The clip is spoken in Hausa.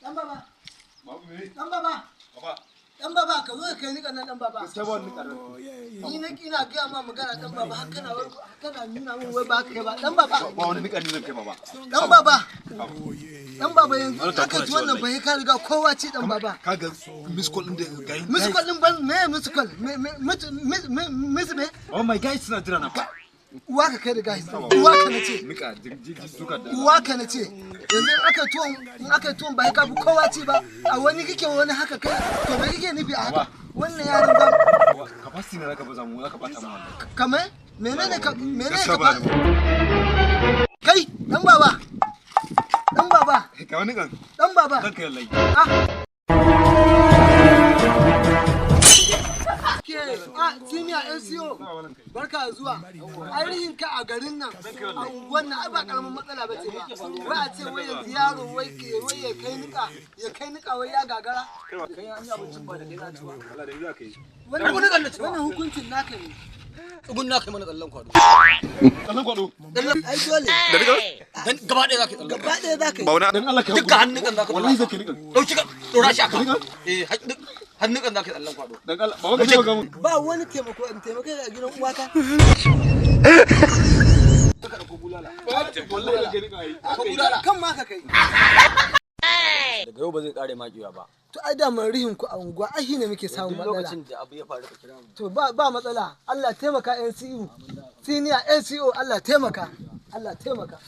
Dan baba. Babu me? Dan baba. Baba. Dan baba ka zo kai ni kan dan baba. Gaskiya ba ni karar. Ni na kina ga ma magana dan baba har kana nuna min wai ba kai ba dan baba. Ba wani nika ni zan kai baba. Dan baba. Dan baba yanzu aka ci wannan bai ka riga kowa ci dan baba. Kaga miss call din da gai. Miss call din ban me miss call? Miss me? Oh my guys suna jira na fa. Uwa ka kai da guys. Uwa ka nace. Nika duka da. Uwa ka nace. Yanzu in aka tuwon bai ka kowa ci ba. A wani kike wani haka kai to me kike nufi a haka? Wannan yarin ba capacity ne zaka baza mu zaka bata mu wannan. Kamar menene ka kai dan baba. Dan baba. Ka wani kan. Dan baba. Kan kai wallahi. Senior NCO barka zuwa ainihin ka a garin nan a unguwan nan ai ba karamin matsala ba ce ba wai a ce wai yanzu yaro wai ya kai nika wai ya gagara kai an yi abincin ba da kai na ci ba Allah da za ka yi wannan hukuncin naka ne tsugun na kai mana tsallan kwado. Tsallan kwado? Ai dole. Da riga? Gaba ɗaya za ka yi tsallan. Gaba ɗaya za ka yi. Bauna. Dan Allah ka yi. Duka hannun kan za ka wallahi zai ka riga. ɗauki ka ɗora shi a kan. Hannun kan za ka yi tsallan kwado. Dan Allah ba wani taimaka mun. Ba wani taimako in taimaka ga gidan uwata. Ka ɗauko bulala. Wallahi ka riga yi. Kan ma ka kai. Daga yau ba zai ƙare maƙiya ba. To ai da mun rihin ku a unguwa ai shine muke samun matsala. Lokacin da abu ya faru ka kira mu. To ba matsala. Allah taimaka NCO. Senior NCO Allah taimaka. Allah taimaka.